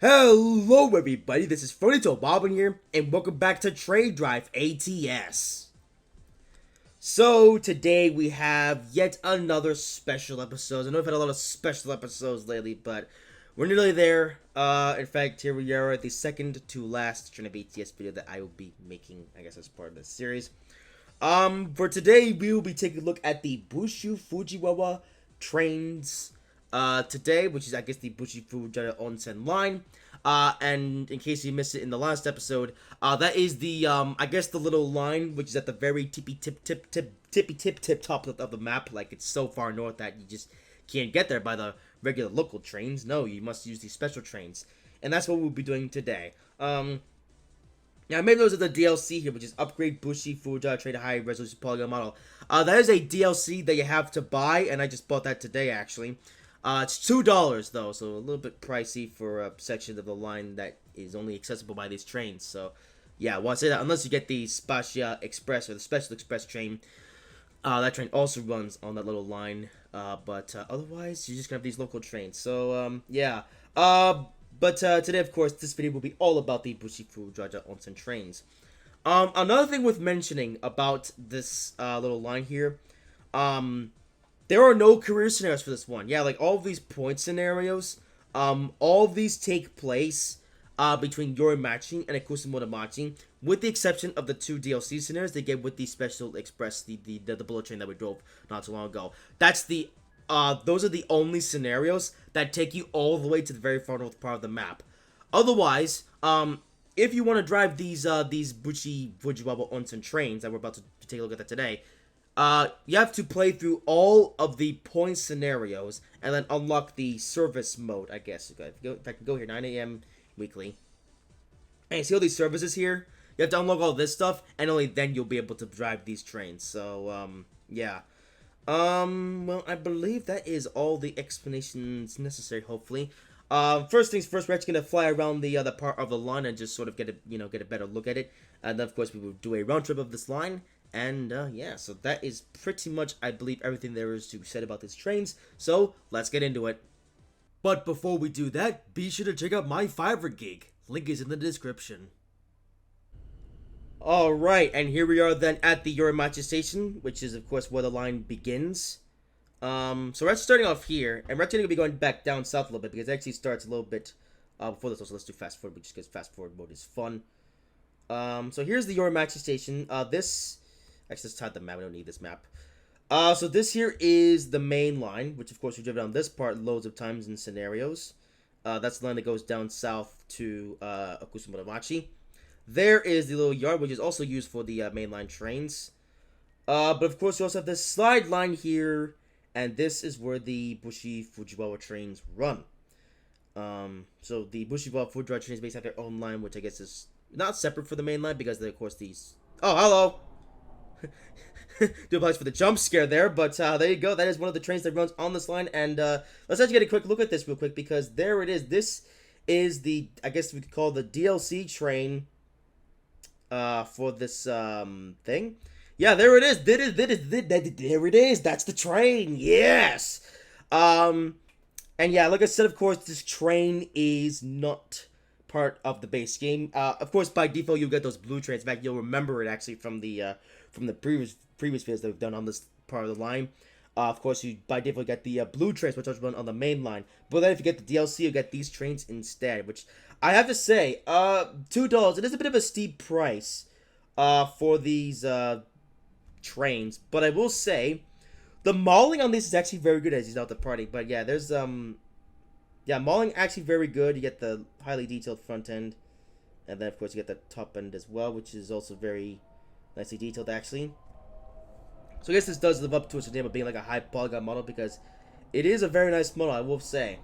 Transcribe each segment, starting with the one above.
Hello everybody, this is Furniture Bobbin here, and welcome back to Trade Drive ATS. So today we have yet another special episode. I know we've had a lot of special episodes lately, but we're nearly there. In fact, here we are at the second to last Trade Drive ATS video that I will be making, I guess, as part of this series. For today, we will be taking a look at the Bushu-Fujiwara trains, today, which is, I guess, the Bushu-Fujiwara Onsen line. And in case you missed it in the last episode, that is the, I guess the little line, which is at the very tippy tip top of the map. Like, it's so far north that you just can't get there by the regular local trains. No, you must use these special trains. And that's what we'll be doing today. Now, I made those of the DLC here, which is Upgrade Bushu-Fujiwara Trade High Resolution Polygon Model. That is a DLC that you have to buy, and I just bought that today, actually. It's $2, though, so a little bit pricey for a section of the line that is only accessible by these trains. So, yeah, I want to say that unless you get the Spacia Express or the Special Express train, that train also runs on that little line. But otherwise, you're just going to have these local trains. So, yeah. But today, of course, this video will be all about the Bushu-Fujiwara Onsen trains. Another thing worth mentioning about this little line here, there are no career scenarios for this one. Yeah, like all of these point scenarios, all of these take place between Yorimachi and Ikusumotomachi, with the exception of the two DLC scenarios they gave with the Special Express, the bullet train that we drove not too long ago. Those are the only scenarios that take you all the way to the very far north part of the map. Otherwise, if you want to drive these Bushu-Fujiwara Onsen trains that we're about to take a look at that today, you have to play through all of the point scenarios and then unlock the service mode, I guess. If I can go here, 9 a.m. weekly. And you see all these services here? You have to unlock all this stuff, and only then you'll be able to drive these trains. So, yeah. Well, I believe that is all the explanations necessary, hopefully. First things first, we're actually gonna fly around the other part of the line and just sort of get a better look at it. And then, of course, we will do a round trip of this line. And, yeah, so that is pretty much, I believe, everything there is to be said about these trains. So, let's get into it. But before we do that, be sure to check out my Fiverr gig. Link is in the description. Alright, and here we are then at the Yorimachi station, which is, of course, where the line begins. So we're starting off here, and we're actually going to be going back down south a little bit, because it actually starts a little bit before this, so let's do fast forward, just because fast forward mode is fun. So here's the Yorimachi station. Actually, let's type the map, we don't need this map. So this here is the main line, which, of course, we drove down this part loads of times in scenarios. That's the line that goes down south to Ikusumotomachi. There is the little yard, which is also used for the mainline trains. But of course, you also have this slide line here, and this is where the Bushu-Fujiwara trains run. So the Bushu-Fujiwara trains basically have their own line, which I guess is not separate for the main line, because of course these... Oh, hello! Do apologize for the jump scare there, but there you go. That is one of the trains that runs on this line, and let's actually get a quick look at this real quick, because there it is. This is the, I guess we could call the DLC train for this thing. Yeah, there it is. There it is. That's the train. Yes. And yeah, like I said, of course, this train is not part of the base game. Of course, by default, you'll get those blue trains. In fact, you'll remember it actually from the previous videos that we've done on this part of the line. Of course, you by default get the blue trains, which also run on the main line. But then if you get the DLC, you get these trains instead, which I have to say, $2. It is a bit of a steep price for these trains, but I will say the mauling on this is actually very good as he's out the party. But yeah, there's yeah, mauling actually very good. You get the highly detailed front end, and then of course you get the top end as well, which is also very nicely detailed actually. So I guess this does live up to its name of being like a high polygon model, because it is a very nice model, I will say.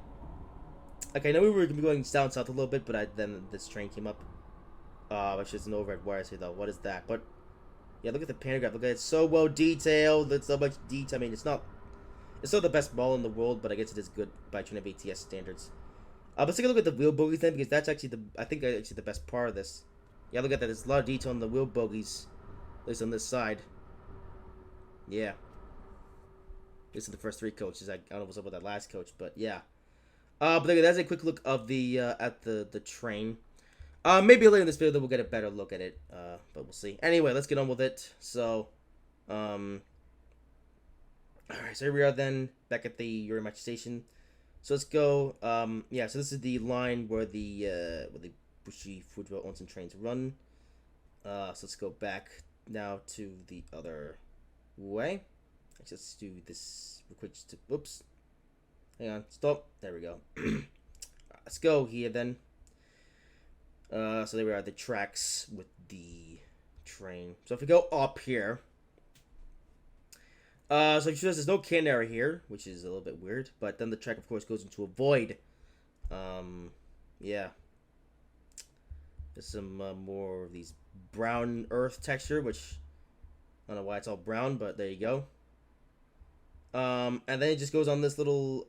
Okay, I know we were going to be going down south a little bit, but then this train came up. Which is an overhead wire here though. What is that? But yeah, look at the pantograph. Look at it. It's so well detailed. There's so much detail. I mean, it's not the best model in the world, but I guess it is good by Trade Drive ATS standards. Let's take a look at the wheel bogies then, because that's actually I think actually the best part of this. Yeah, look at that. There's a lot of detail on the wheel bogies, at least on this side. Yeah. This is the first three coaches. I don't know what's up with that last coach, but yeah. But anyway, that's a quick look of the at the train. Maybe later in this video we'll get a better look at it. But we'll see. Anyway, let's get on with it. So, um, all right. So here we are then, back at the Yurimachi station. So let's go. Yeah. So this is the line where the Bushu-Fujiwara onsen trains run. So let's go back now to the other way. Let's do this real quick. Just to, oops. Hang on. Stop. There we go. Let's go here then. So there we are, the tracks with the train. So if we go up here, so you notice there's no canary here, which is a little bit weird. But then the track, of course, goes into a void. Yeah. There's some more of these brown earth texture, which I don't know why it's all brown, but there you go. And then it just goes on this little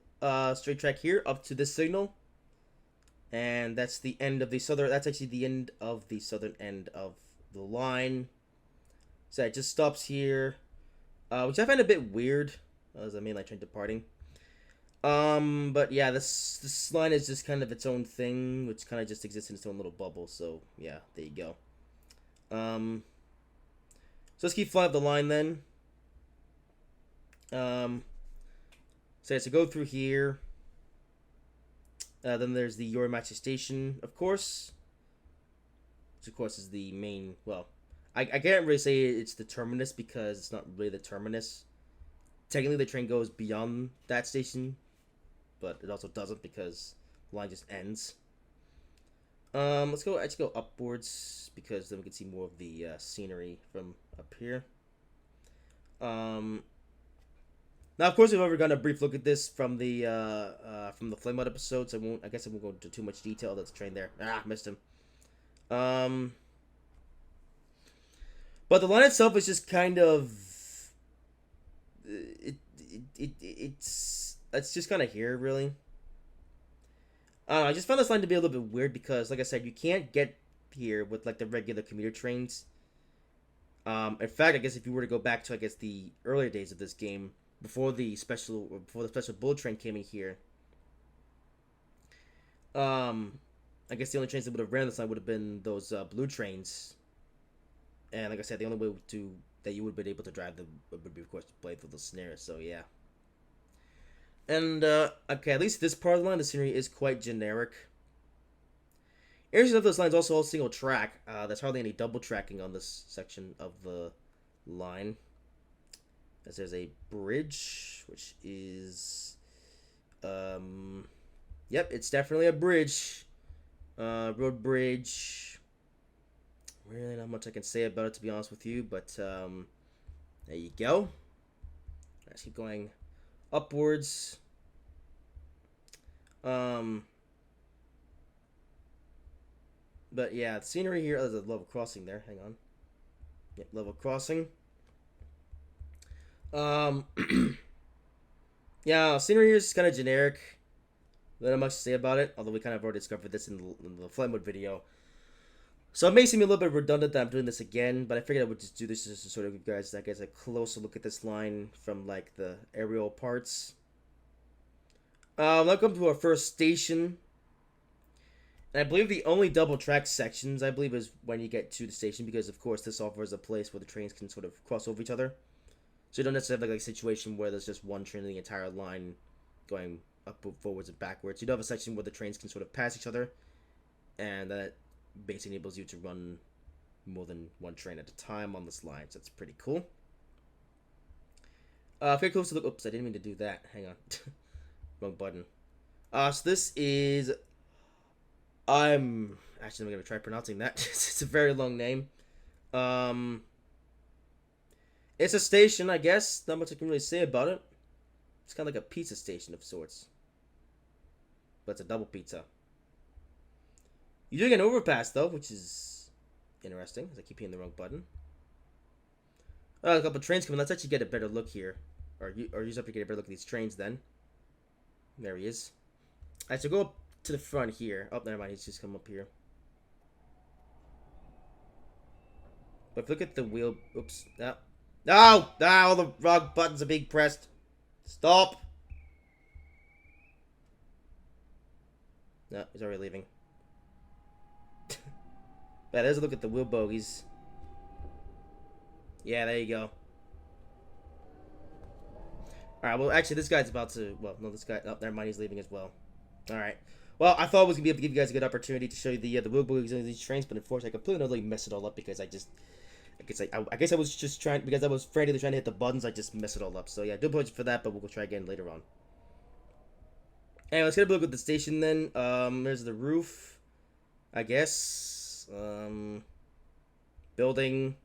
straight track here up to this signal. And that's the end of the southern. That's actually the end of the southern end of the line. So it just stops here, which I find a bit weird as the main line train departing. But yeah, this line is just kind of its own thing, which kind of just exists in its own little bubble. So yeah, there you go. So let's keep flying up the line then. So yeah, so go through here. Then there's the Yorimachi station, of course. Which, of course, is the main... Well, I can't really say it's the terminus because it's not really the terminus. Technically, the train goes beyond that station. But it also doesn't because the line just ends. Let's go upwards because then we can see more of the scenery from up here. Now, of course, we've already gotten a brief look at this from the Flame Out episode, so I guess I won't go into too much detail. That's a train there. Missed him. But the line itself is just kind of it's just kind of here, really. I just found this line to be a little bit weird because, like I said, you can't get here with like the regular commuter trains. In fact, I guess if you were to go back to the earlier days of this game, before the special bullet train came in here, I guess the only trains that would have ran this line would have been those blue trains. And like I said, the only way that you would have been able to drive them would be, of course, to play through the scenario. So yeah. And okay, at least this part of the line, the scenery is quite generic. Areas of those lines also all single track. There's hardly any double tracking on this section of the line. As there's a bridge, which is, yep, it's definitely a bridge, road bridge. Really not much I can say about it, to be honest with you, but there you go. Let's keep going upwards. But yeah, the scenery here. Oh, there's a level crossing there. Hang on. Yep, level crossing. Yeah, scenery here is kind of generic. Not much to say about it, although we kind of already discovered this in the Flatwood video. So it may seem a little bit redundant that I'm doing this again, but I figured I would just do this just to sort of give you guys, I guess, a closer look at this line from like the aerial parts. Welcome to our first station. And I believe the only double track sections, I believe, is when you get to the station, because of course this offers a place where the trains can sort of cross over each other. So you don't necessarily have like a situation where there's just one train in the entire line going up, forwards, and backwards. You do have a section where the trains can sort of pass each other, and that basically enables you to run more than one train at a time on this line. So that's pretty cool. Very close to look. Oops, I didn't mean to do that. Hang on. Wrong button. So this is... I'm going to try pronouncing that. It's a very long name. It's a station, I guess. Not much I can really say about it. It's kind of like a pizza station of sorts. But it's a double pizza. You do get an overpass, though, which is interesting, as I keep hitting the wrong button. A couple trains coming. Let's actually get a better look here. Or use up to get a better look at these trains, then. There he is. Alright, so go up to the front here. Oh, never mind. He's just come up here. But if you look at the wheel... Oops. No. No! No! All the wrong buttons are being pressed. Stop! No, he's already leaving. Yeah, there's a look at the wheel bogies. Yeah, there you go. Alright, well, actually, this guy's about to... Well, no, this guy... Oh, never mind, he's leaving as well. Alright. Well, I thought I was going to be able to give you guys a good opportunity to show you the wheel bogies on these trains, but unfortunately, I completely messed it all up because I just... I guess I was just trying... Because I was frantically trying to hit the buttons, I just messed it all up. So, yeah, do apologize for that, but we'll go try again later on. Anyway, let's get a look at the station then. There's the roof, I guess. Building.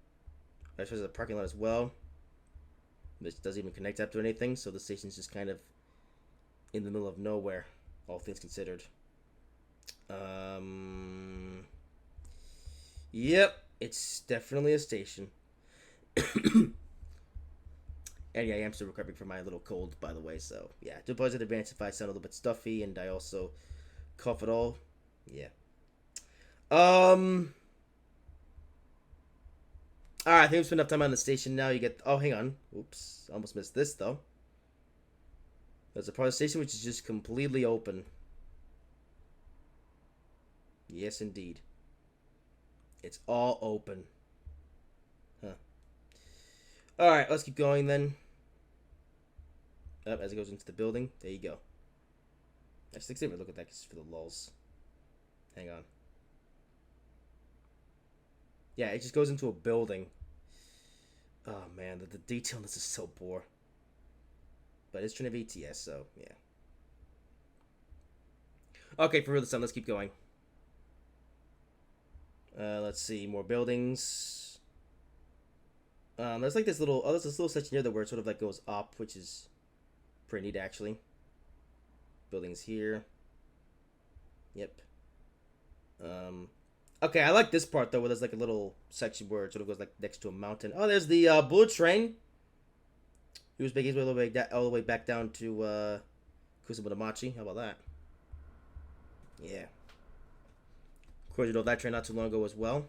There's a parking lot as well. This doesn't even connect up to anything, so the station's just kind of in the middle of nowhere, all things considered. Yep, it's definitely a station. And yeah, I am still recovering from my little cold, by the way, so yeah. Do apologize in advance if I sound a little bit stuffy and I also cough at all. Yeah. Alright, I think we've spent enough time on the station now. You get... Oh, hang on. Oops. Almost missed this, though. There's a part of the station which is just completely open. Yes, indeed. It's all open. Huh. Alright, let's keep going then. As it goes into the building. There you go. I just didn't even look at that just for the lulz. Hang on. Yeah, it just goes into a building. Oh man, the detail on this is so poor. But it's trying to be ATS, so yeah. Okay, for real this time, let's keep going. Let's see, more buildings. There's like this little, there's this little section here that where it sort of like goes up, which is pretty neat actually. Buildings here. Yep. Okay, I like this part though, where there's like a little section where it sort of goes like next to a mountain. Oh, there's the bullet train. He was making his way all the way back down to Kusabudamachi. How about that? Yeah. Of course, you know that train not too long ago as well.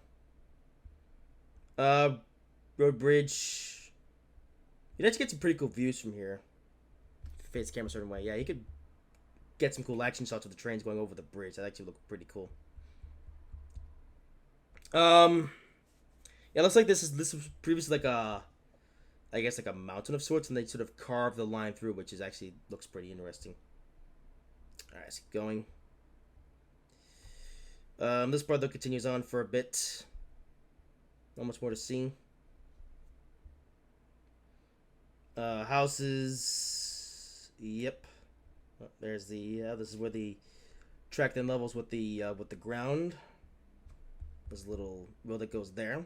Road bridge. You'd actually get some pretty cool views from here. Face the camera a certain way. Yeah, you could get some cool action shots of the trains going over the bridge. That actually look pretty cool. Yeah, looks like this was previously like a, I guess like a mountain of sorts, and they sort of carved the line through, which is actually looks pretty interesting. All right, let's keep going. This part though continues on for a bit. Not much more to see. Houses. Yep. Oh, there's the. This is where the track then levels with the ground. There's a little road that goes there.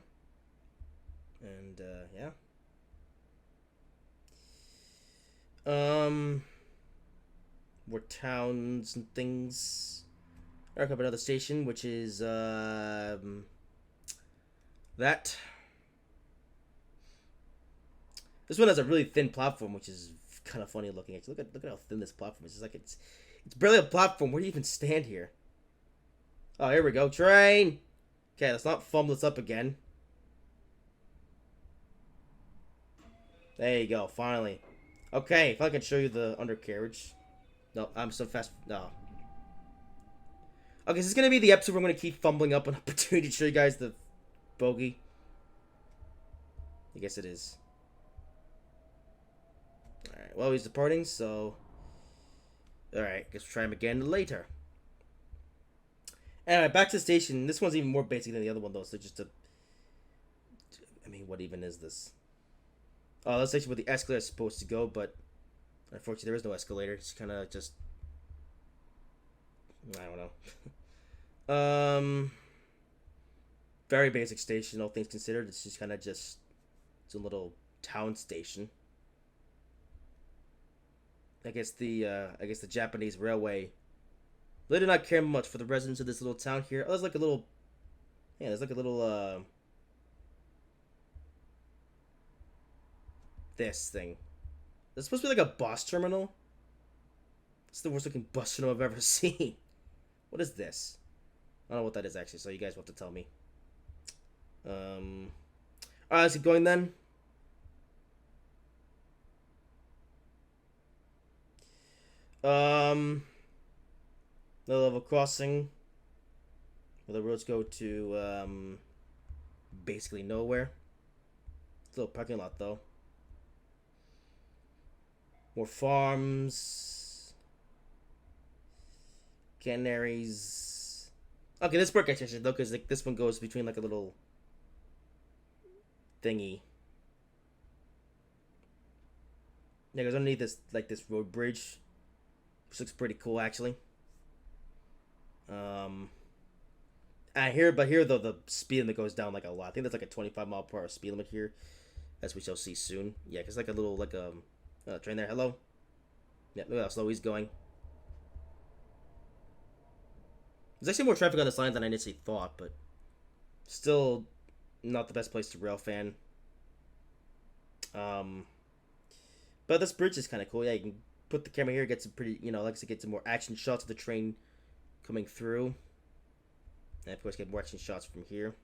And yeah. More towns and things. Alright, up another station, which is that. This one has a really thin platform, which is kind of funny looking. Actually, look at how thin this platform is. It's like it's barely a platform. Where do you even stand here? Oh, here we go. Train. Okay, let's not fumble this up again. There you go. Finally. Okay, if I can show you the undercarriage. No, I'm so fast. No. Okay, this is gonna be the episode where I'm gonna keep fumbling up an opportunity to show you guys the bogey. I guess it is. Alright, well, he's departing, so... Alright, guess we'll try him again later. Anyway, back to the station. This one's even more basic than the other one, though, so just to... I mean, what even is this? Oh, that's actually where the escalator is supposed to go, but... Unfortunately, there is no escalator. It's kind of just... I don't know. Very basic station, all things considered. It's just kind of just... It's a little town station. I guess the Japanese railway. They do not care much for the residents of this little town here. Oh, there's like a little, yeah, there's like a little this thing. It's supposed to be like a bus terminal. It's the worst looking bus terminal I've ever seen. What is this? I don't know what that is actually. So you guys will have to tell me. Alright, let's keep going then. The level crossing. Where the roads go to basically nowhere. It's a little parking lot though. More farms. Canaries. Okay, this part gets interesting though, because like this one goes between like a little thingy. Yeah, because underneath this like this road bridge, which looks pretty cool actually. I hear, but here though the speed limit goes down like a lot. I think that's like a 25 mile per hour speed limit here, as we shall see soon. Yeah, cause like a little like train there. Hello. Yeah, look how slow he's going. There's actually more traffic on this line than I initially thought, but still not the best place to rail fan. But this bridge is kind of cool. Yeah, you can put the camera here, get some pretty, like I said, get some more action shots of the train coming through. And of course, get more action shots from here.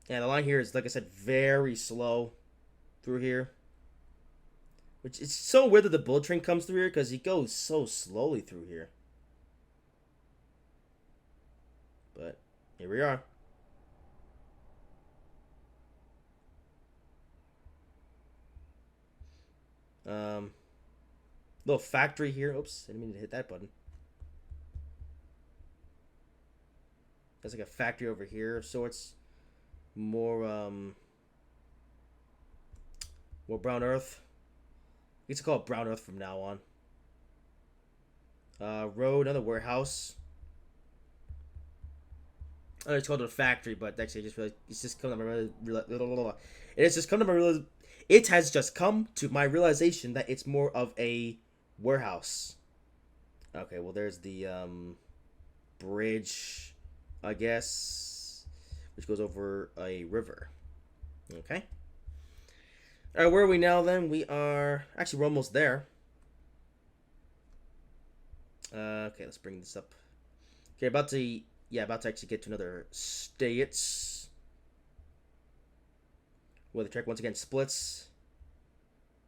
And the line here is, like I said, very slow through here. Which is so weird that the bullet train comes through here because he goes so slowly through here. But here we are. Little factory here. Oops, I didn't mean to hit that button. There's like a factory over here of sorts. More brown earth. I guess call it brown earth from now on. Road, another warehouse. I know it's called a factory, but actually, I just realized it's just come to my it has just come to my realization that it's more of a warehouse. Okay, well, there's the bridge, I guess, which goes over a river. Okay. All right, where are we now? Then we're almost there. Okay, let's bring this up. Okay, about to actually get to another states where the track once again splits.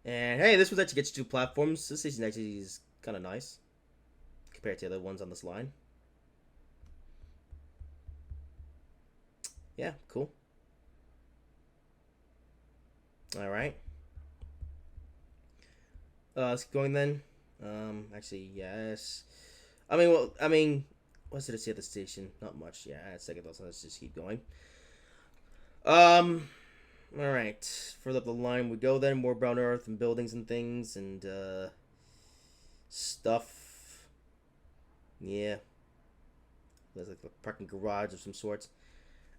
And hey, this one actually gets 2 platforms. This station actually is kind of nice compared to the other ones on this line. Yeah, cool. All right. Let's keep going then. Actually, yes. What's there to see at the station? Not much. Yeah, a second thoughts. Let's just keep going. All right. Further up the line we go. Then more brown earth and buildings and things and stuff. Yeah. There's like a parking garage of some sorts.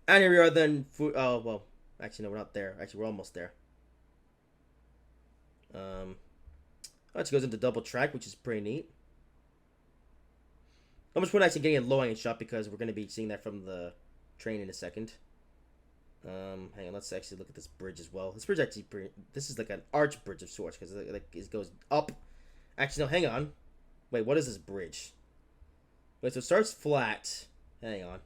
And here we are then. Oh well. Actually, no, we're not there. Actually, we're almost there. It goes into double track, which is pretty neat. How much point actually getting a low angle shot because we're going to be seeing that from the train in a second. Hang on, let's actually look at this bridge as well. This bridge actually this is like an arch bridge of sorts because it goes up. Actually, no, hang on. Wait, what is this bridge? Wait, so it starts flat. Hang on.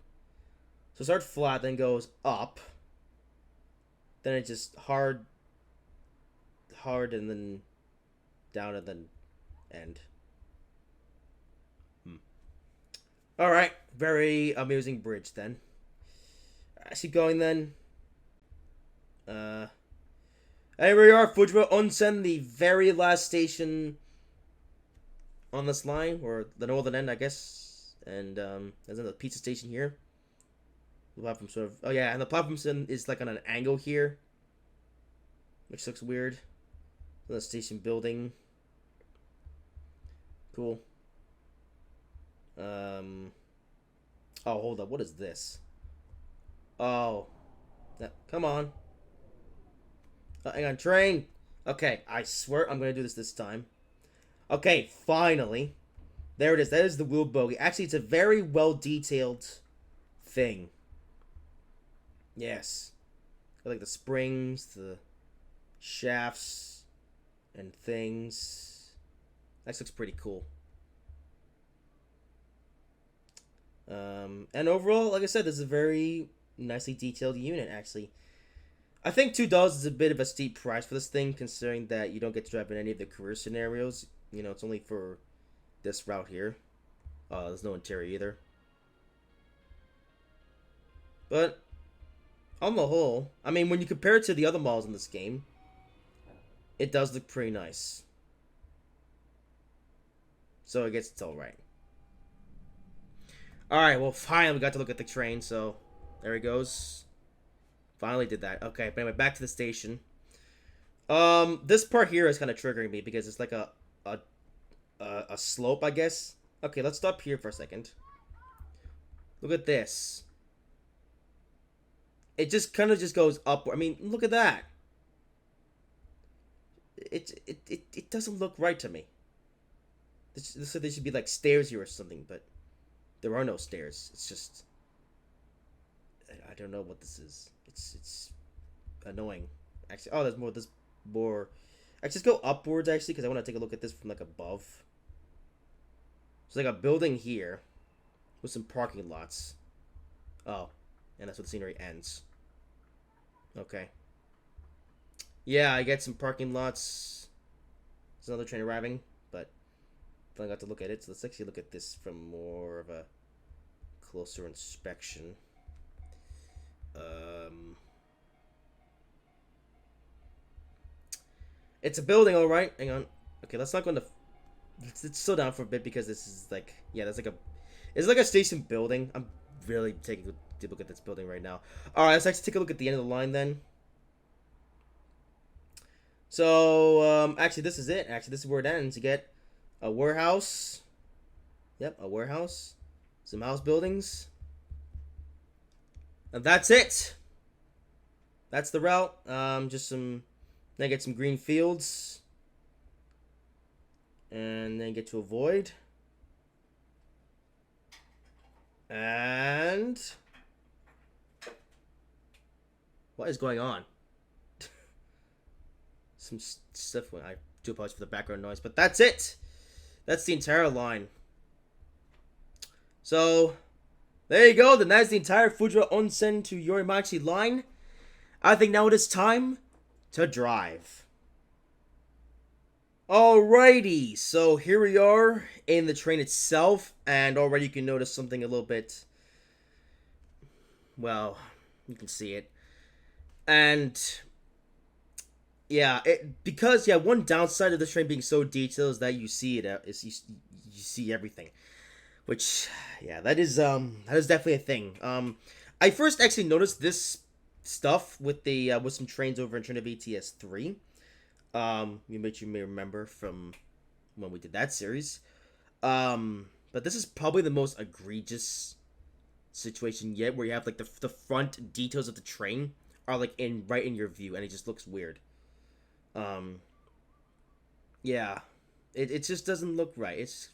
So it starts flat, then goes up. Then it's just hard, and then down, and then end. All right, very amusing bridge then. I keep going then. Here we are, Fujiwara Onsen, the very last station on this line, or the northern end, I guess. And there's another pizza station here. The platform sort of. Oh yeah, and the platform is like on an angle here, which looks weird. The station building. Cool. Oh, hold up. What is this? Oh. Come on. Oh, hang on. Train. Okay, I swear I'm going to do this time. Okay, finally. There it is. That is the wheel bogey. Actually, it's a very well-detailed thing. Yes. I like the springs, the shafts, and things. That looks pretty cool. And overall, like I said, this is a very nicely detailed unit, actually. I think $2 is a bit of a steep price for this thing, considering that you don't get to drive in any of the career scenarios. It's only for this route here. There's no interior either. But on the whole, I mean, when you compare it to the other malls in this game, it does look pretty nice. So I guess it's alright. Alright, well, finally we got to look at the train, so there he goes. Finally did that. Okay, but anyway, back to the station. This part here is kind of triggering me because it's like a slope, I guess. Okay, let's stop here for a second. Look at this. It just kind of just goes upward. I mean, look at that. It doesn't look right to me. This there should be like stairs here or something, but there are no stairs. It's just I don't know what this is. It's annoying. Actually, oh, there's more. There's more. Actually, just go upwards actually because I want to take a look at this from like above. It's like a building here with some parking lots. Oh, and that's where the scenery ends. Okay. Yeah, I get some parking lots. There's another train arriving, but I got to look at it. So let's actually look at this from more of a closer inspection. It's a building, all right. Hang on. Okay, let's not go into. Let's slow down for a bit because this is like, yeah, that's like a. It's like a station building. I'm really taking a deep look at this building right now. All right, let's actually take a look at the end of the line then. So, actually, this is it. Actually, this is where it ends. You get a warehouse. Yep, a warehouse. Some house buildings. And that's it. That's the route. Just some. Then get some green fields. And then get to a void. And what is going on? Some stuff. I do apologize for the background noise, but that's it. That's the entire line. So there you go. Then that's the entire Fujiwara Onsen to Yorimachi line. I think now it is time to drive. Alrighty, so here we are in the train itself, and already you can notice something a little bit, well, you can see it. And yeah, because one downside of this train being so detailed is that you see it is you see everything, which that is definitely a thing. I first actually noticed this stuff with the with some trains over in Train of ATS 3. You may remember from when we did that series. But this is probably the most egregious situation yet, where you have like the front details of the train are like right in your view, and it just looks weird. Yeah, it just doesn't look right. It's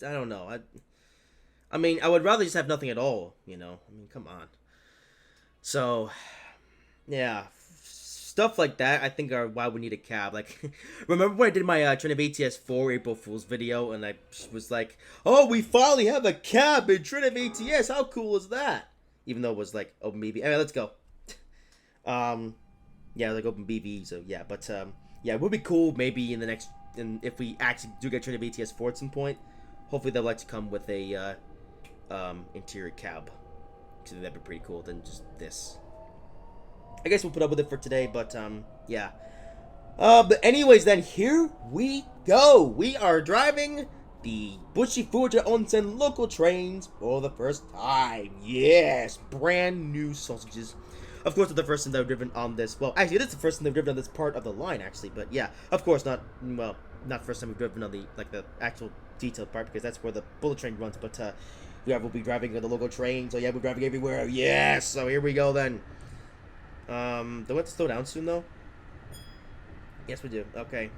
I don't know. I mean, I would rather just have nothing at all. You know, I mean, come on. So, yeah. Stuff like that, I think, are why we need a cab. Like, remember when I did my Train of ATS 4 April Fool's video, and I was like, oh, we finally have a cab in Train of ATS, how cool is that? Even though it was like, open BV. Anyway, let's go. Yeah, like open BV, so yeah, but, yeah, it would be cool maybe in the next, if we actually do get Train of ATS 4 at some point, hopefully they'll like to come with a, interior cab. So that'd be pretty cool than just this. I guess we'll put up with it for today, but, yeah. But anyways, then, here we go! We are driving the Bushu-Fujiwara Onsen local trains for the first time. Yes! Brand new sausages. Of course, it's the first time they've driven on this. Well, actually, it is the first time they've driven on this part of the line, actually. But, yeah, of course, not first time we've driven on the, like, the actual detailed part, because that's where the bullet train runs. But, we will be driving on the local train, so yeah, we're driving everywhere. Yes! So here we go, then. Do we have to slow down soon, though? Yes, we do. Okay.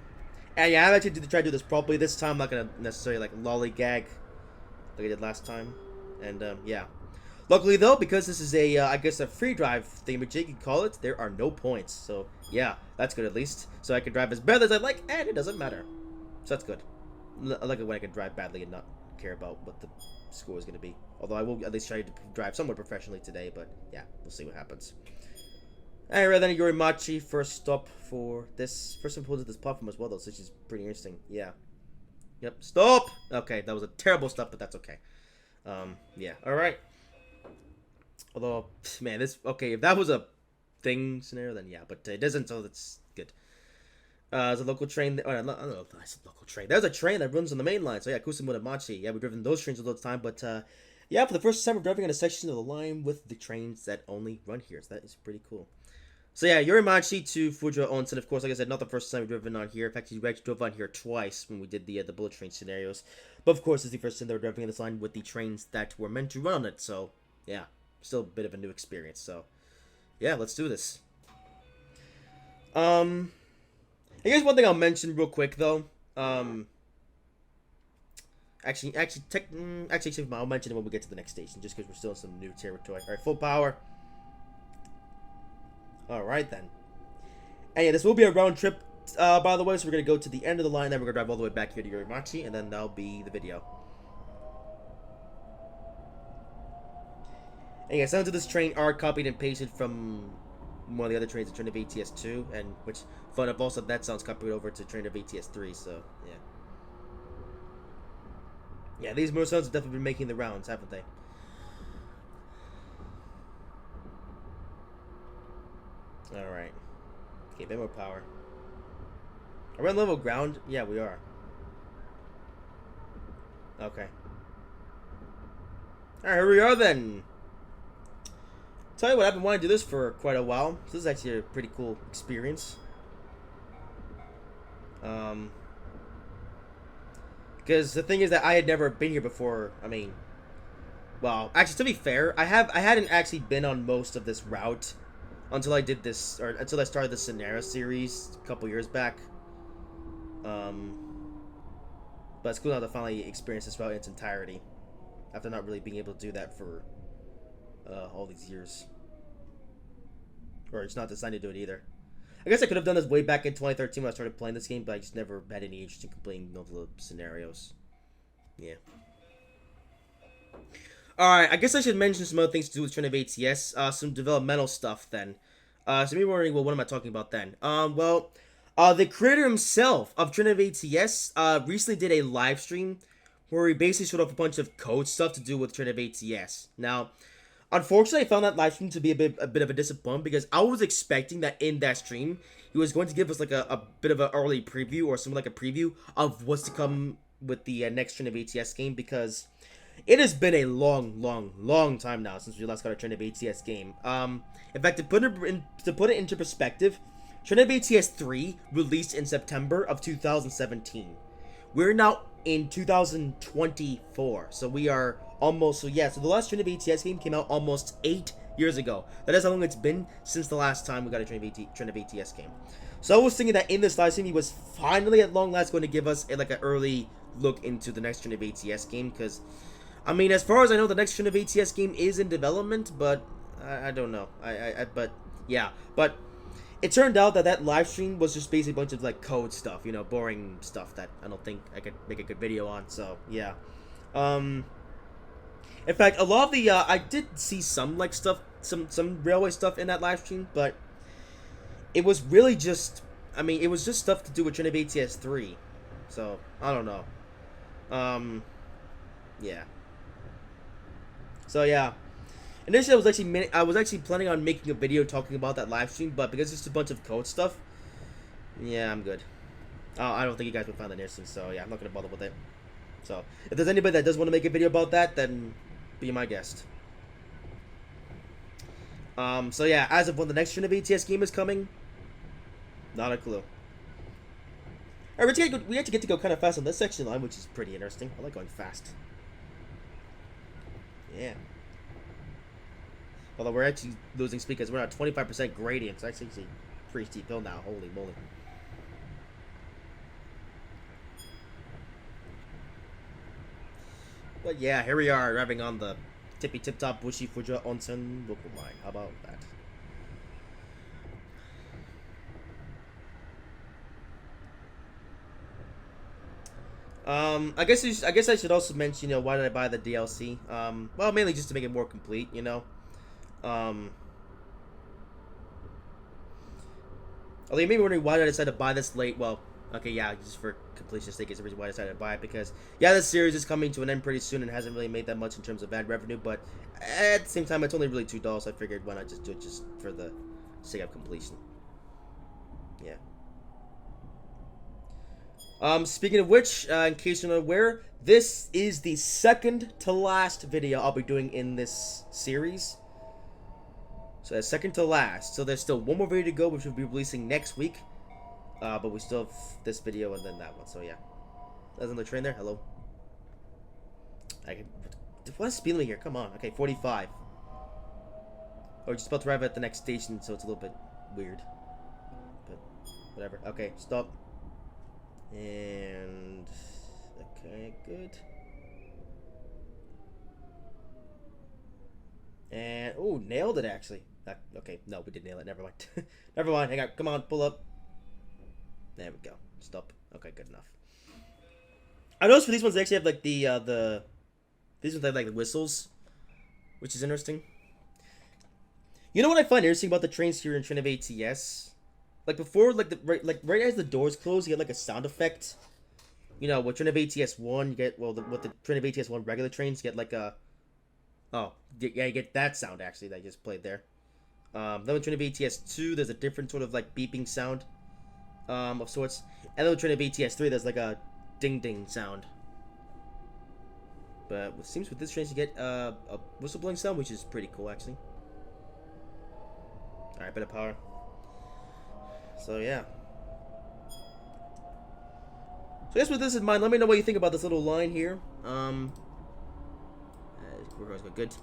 And yeah, I'm actually try to do this properly. This time, I'm not gonna necessarily, like, lollygag like I did last time. And, yeah. Luckily, though, because this is a, I guess a free drive thingamajig, you call it, there are no points. So, yeah, that's good at least. So I can drive as bad as I like, and it doesn't matter. So that's good. I like it when I can drive badly and not care about what the score is going to be. Although I will at least try to drive somewhat professionally today, but yeah, we'll see what happens. Alright, then Yorimachi, first stop for this. First time pulled to this platform as well, though, so which is pretty interesting. Yeah. Yep. Stop. Okay, that was a terrible stop, but that's okay. Yeah. All right. Although, man, this okay. If that was a thing scenario, then yeah, but it doesn't, so that's good. There's a local train. I don't know if I said local train. There's a train that runs on the main line. So yeah, Kusamu and Machi. Yeah, we've driven those trains all the time, but yeah, for the first time, we're driving on a section of the line with the trains that only run here. So that is pretty cool. So yeah, Yorimachi to Fujiwara Onsen. Of course, like I said, not the first time we've driven on here. In fact, we actually drove on here twice when we did the bullet train scenarios. But of course, it's the first time they were driving on this line with the trains that were meant to run on it. So yeah, still a bit of a new experience. So yeah, let's do this. I guess one thing I'll mention real quick though. Actually, I'll mention it when we get to the next station, just because we're still in some new territory. All right, full power. All right then. And yeah, this will be a round trip, by the way. So we're gonna go to the end of the line, then we're gonna drive all the way back here to Yorimachi, and then that'll be the video. And yeah, sounds of this train are copied and pasted from one of the other trains, the train of ATS 2, and which fun enough also that sounds copied over to train of ATS 3. So yeah. Yeah, these more sounds have definitely been making the rounds, haven't they? Alright. Okay, a bit more power. Are we on level ground? Yeah, we are. Okay. Alright, here we are then. Tell you what, I've been wanting to do this for quite a while. So this is actually a pretty cool experience. Because the thing is that I had never been here before. I mean, well, actually, to be fair, I hadn't actually been on most of this route until I did this, or until I started the scenario series a couple years back. But it's cool now to finally experience this route in its entirety, after not really being able to do that for all these years. Or it's not decided to do it either. I guess I could have done this way back in 2013 when I started playing this game, but I just never had any interest in completing all the scenarios. Yeah. Alright, I guess I should mention some other things to do with Train of ATS. Some developmental stuff then. So maybe wondering, well, what am I talking about then? The creator himself of Train of ATS recently did a live stream where he basically showed off a bunch of code stuff to do with Train of ATS. Now, unfortunately, I found that live stream to be a bit of a disappointment because I was expecting that in that stream, he was going to give us like a bit of an early preview or something like a preview of what's to come with the next Train of ATS game, because it has been a long time now since we last got a Train of ATS game. In fact, to put it into perspective, Train of ATS 3 released in September of 2017. We're now in 2024, so we are almost, so the last Train of ATS game came out almost 8 years ago. That is how long it's been since the last time we got a Train of ATS game. So I was thinking that in this live stream, he was finally at long last going to give us like an early look into the next Train of ATS game, because, I mean, as far as I know, the next Train of ATS game is in development, but I don't know. But yeah, but it turned out that live stream was just basically a bunch of like code stuff, boring stuff that I don't think I could make a good video on. So yeah. In fact, a lot of the I did see some like stuff, some railway stuff in that live stream, but it was really just, I mean, it was just stuff to do with Train of ATS 3. So I don't know. Yeah. So yeah. Initially, I was actually planning on making a video talking about that live stream, but because it's a bunch of code stuff, yeah, I'm good. I don't think you guys would find that interesting, so yeah, I'm not gonna bother with it. So if there's anybody that does want to make a video about that, then be my guest. So yeah, as of when the next Train of ATS game is coming, not a clue. Alright, we actually get to go kind of fast on this section line, which is pretty interesting. I like going fast. Yeah. Although we're actually losing speed because we're at 25% gradient. It's actually a pretty steep hill now. Holy moly. But yeah, here we are driving on the tippy-tip-top Bushu-Fujiwara Onsen local line. How about that? I guess I should also mention, why did I buy the DLC? Well, mainly just to make it more complete, Although you may be wondering why did I decide to buy this late. Well, Okay, yeah, just for completion's sake is the reason why I decided to buy it, because yeah, this series is coming to an end pretty soon and hasn't really made that much in terms of ad revenue, but at the same time it's only really $2, so I figured why not just do it just for the sake of completion. Yeah. Speaking of which, in case you're not aware, this is the second to last video I'll be doing in this series. So that's second to last. So there's still one more video to go, which we'll be releasing next week. But we still have this video and then that one. So yeah, that's on the train there. Hello. I can. What is speed limit here? Come on. Okay, 45. Oh, we're just about to arrive at the next station, so it's a little bit weird. But whatever. Okay, stop. And okay, good. And oh, nailed it actually. Okay, no, we did nail it. Never mind. Never mind. Hang on. Come on, pull up. There we go. Stop. Okay, good enough. I noticed for these ones they actually have like these ones have like whistles, which is interesting. You know what I find interesting about the trains here in Train of ATS? Like before, like right as the doors close, you get like a sound effect. You know, with Train of ATS 1, you get with the Train of ATS 1 regular trains, you get like a yeah, you get that sound actually that I just played there. Then with Train of ATS 2, there's a different sort of like beeping sound. Of sorts. And then with Train of ATS 3, there's like a ding-ding sound. But it seems with this train you get a whistle-blowing sound, which is pretty cool, actually. Alright, bit of power. So, yeah. So, I guess with this in mind, let me know what you think about this little line here. We're going good.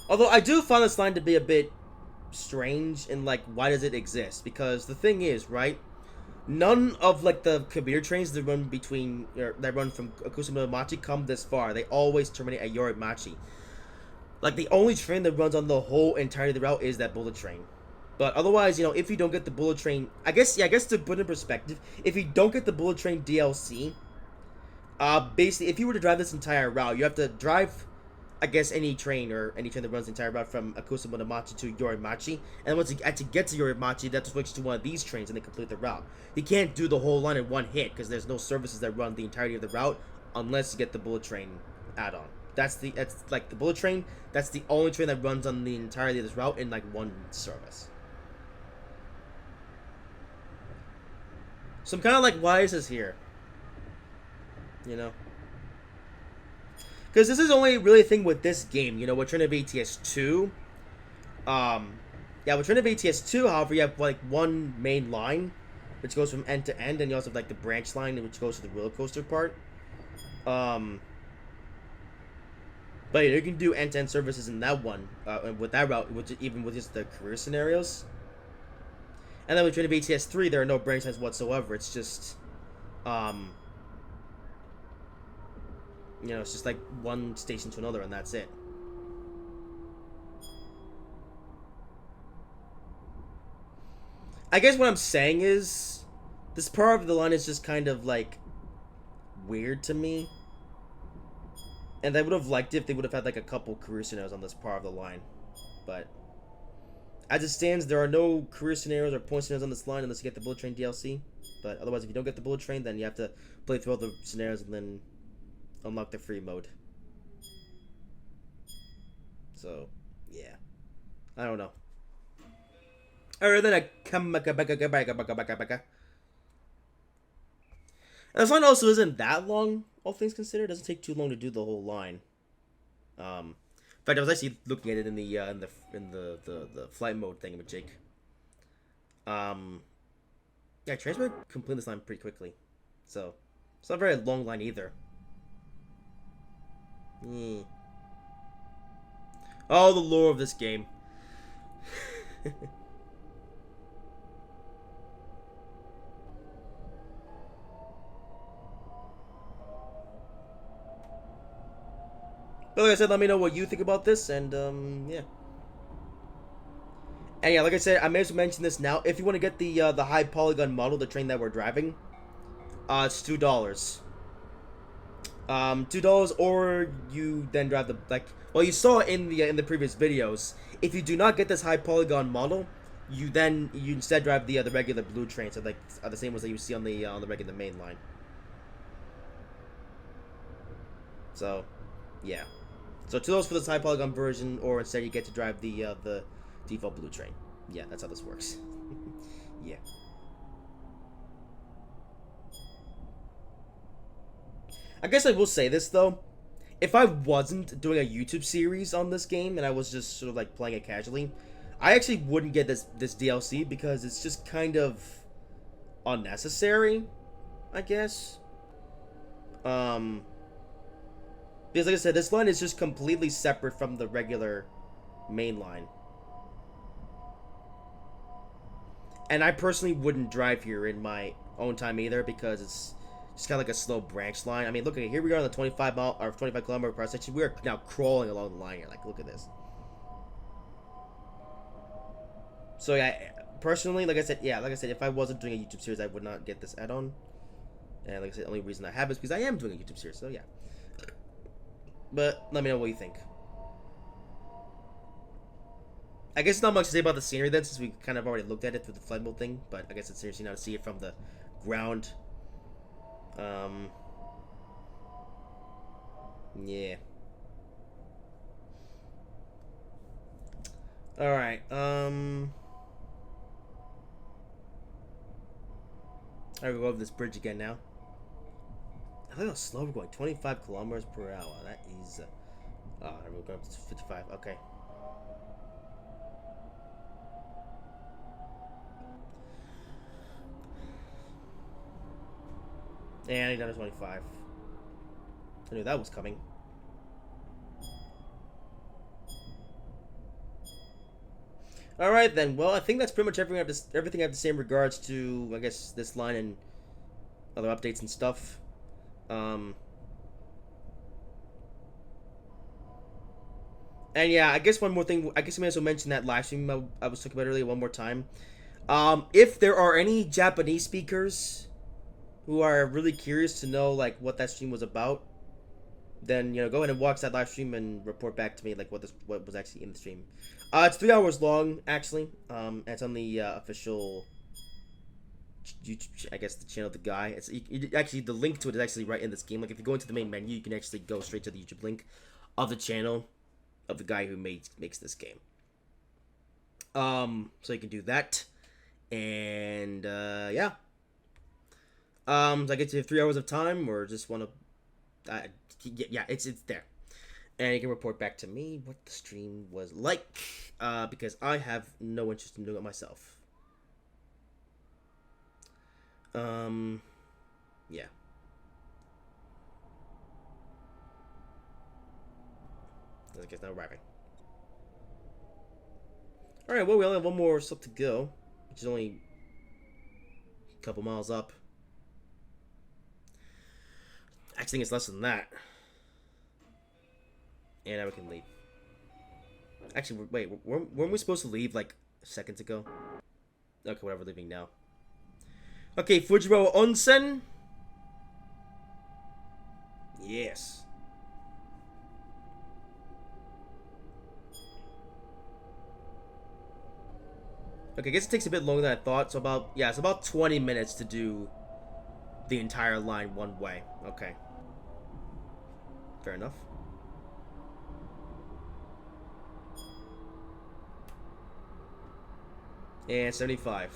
Although, I do find this line to be a bit strange and like why does it exist, because the thing is, right, none of like the commuter trains that run between that run from Akusama to Machi come this far. They always terminate at Yorimachi. Like the only train that runs on the whole entirety of the route is that bullet train. But otherwise, you know, if you don't get the bullet train, I guess to put in perspective, if you don't get the bullet train DLC, basically if you were to drive this entire route, you have to drive, I guess, any train that runs the entire route from Akusama to Machi to Yorimachi, and once you actually get to Yorimachi, you have to switch to one of these trains and then complete the route. You can't do the whole line in one hit because there's no services that run the entirety of the route unless you get the bullet train add-on. That's like the bullet train. That's the only train that runs on the entirety of this route in like one service. So I'm kind of like, why is this here? You know. Because this is only really a thing with this game, you know, with Train of ATS 2. Yeah, with Train of ATS 2, however, you have, like, one main line, which goes from end to end, and you also have, like, the branch line, which goes to the roller coaster part. But you can do end-to-end services in that one, with that route, even with just the career scenarios. And then with Train of ATS 3, there are no branch lines whatsoever. It's just, you know, it's just like one station to another, and that's it. I guess what I'm saying is, this part of the line is just kind of, like, weird to me. And I would have liked it if they would have had, like, a couple career scenarios on this part of the line. But as it stands, there are no career scenarios or point scenarios on this line unless you get the bullet train DLC. But otherwise, if you don't get the bullet train, then you have to play through all the scenarios and then unlock the free mode. So, yeah. I don't know. Alright, then I come back. And this line also isn't that long, all things considered. It doesn't take too long to do the whole line. In fact, I was actually looking at it in the flight mode thing with Jake. Yeah, trains were completing this line pretty quickly, so it's not a very long line either. Oh, the lore of this game. But like I said, let me know what you think about this, and yeah. And yeah, like I said, I may as well mention this now. If you want to get the high polygon model, the train that we're driving, it's $2. $2, or you then drive the, like, well, you saw in the previous videos. If you do not get this high polygon model, you instead drive the regular blue train, so like the same ones that you see on the regular main line. So, yeah. So two those for the high polygon version, or instead you get to drive the default blue train. Yeah, that's how this works. Yeah. I guess I will say this though. If I wasn't doing a YouTube series on this game and I was just sort of like playing it casually, I actually wouldn't get this DLC because it's just kind of unnecessary, I guess. Um, because like I said, this line is just completely separate from the regular main line. And I personally wouldn't drive here in my own time either because it's just kind of like a slow branch line. I mean, look at it. Here we are on the 25 kilometer per hour section. We are now crawling along the line here. Like, look at this. So yeah, personally, like I said, if I wasn't doing a YouTube series, I would not get this add-on. And like I said, the only reason I have is because I am doing a YouTube series. So yeah. But let me know what you think. I guess not much to say about the scenery then, since we kind of already looked at it through the flight mode thing. But I guess it's interesting now to see it from the ground. Yeah. Alright, Alright, we'll go over this bridge again now. I think how slow we're going. 25 kilometers per hour. That is... oh, we're going up to 55. Okay. And I down to 25. I knew that was coming. Alright then, well, I think that's pretty much everything I have to say in regards to, I guess, this line and other updates and stuff. And yeah, I guess one more thing, I guess I may as well mention that live stream I was talking about earlier one more time. If there are any Japanese speakers who are really curious to know, like, what that stream was about, then, you know, go ahead and watch that live stream and report back to me, like, what was actually in the stream. It's 3 hours long, actually. It's on the official YouTube, I guess, the channel of the guy. It's actually, the link to it is actually right in this game. Like, if you go into the main menu, you can actually go straight to the YouTube link of the channel of the guy who makes this game. So you can do that. And, yeah. So I get to 3 hours of time, or just want to, yeah, it's there. And you can report back to me what the stream was like, because I have no interest in doing it myself. Yeah. I guess now arriving. Alright, well, we only have one more stop to go, which is only a couple miles up. I think it's less than that. And now we can leave. Actually, wait, weren't we supposed to leave like seconds ago? Okay, whatever, we're leaving now. Okay, Fujiwara Onsen. Yes. Okay, I guess it takes a bit longer than I thought. So it's about 20 minutes to do the entire line one way. Okay. Fair enough. And 75.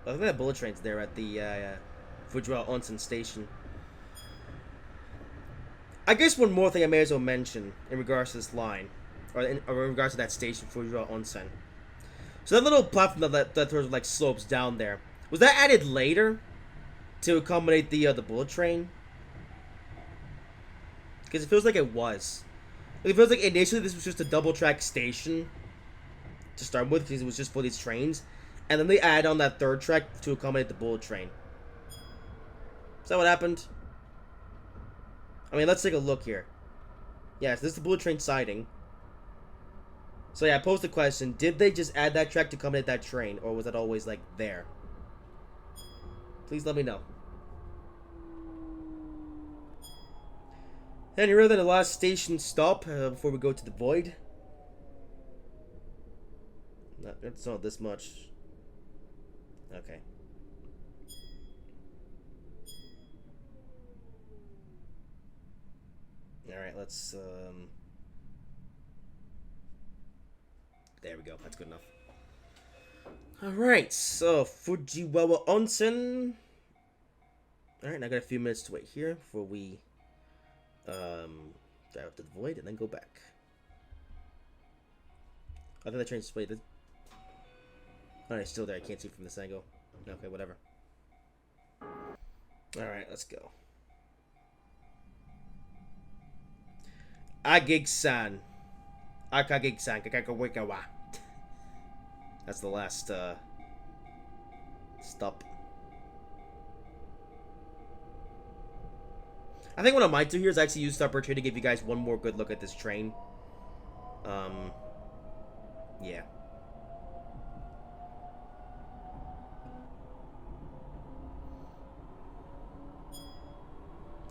I think that bullet train's there at the Fujiwara Onsen station. I guess one more thing I may as well mention in regards to this line, or in regards to that station, Fujiwara Onsen. So that little platform that sort of like slopes down there, was that added later to accommodate the bullet train? Because it feels like it was. Like, it feels like initially this was just a double track station to start with, because it was just for these trains, and then they add on that third track to accommodate the bullet train. Is that what happened? I mean, let's take a look here. Yes, this is the bullet train siding. So yeah, I posed the question, did they just add that track to accommodate that train, or was it always, like, there? Please let me know. Any rather than the last station stop before we go to the void? It's not this much. Okay. Alright, let's, there we go. That's good enough. Alright, so Fujiwara Onsen. Alright, I got a few minutes to wait here before we drive up to the void and then go back. I think the train's waited. Oh, it's still there. I can't see from this angle. Okay, whatever. Alright, let's go. Agig-san. Akagig-san. Kakakawikawa. That's the last stop. I think what I might do here is actually use the opportunity to give you guys one more good look at this train. Yeah.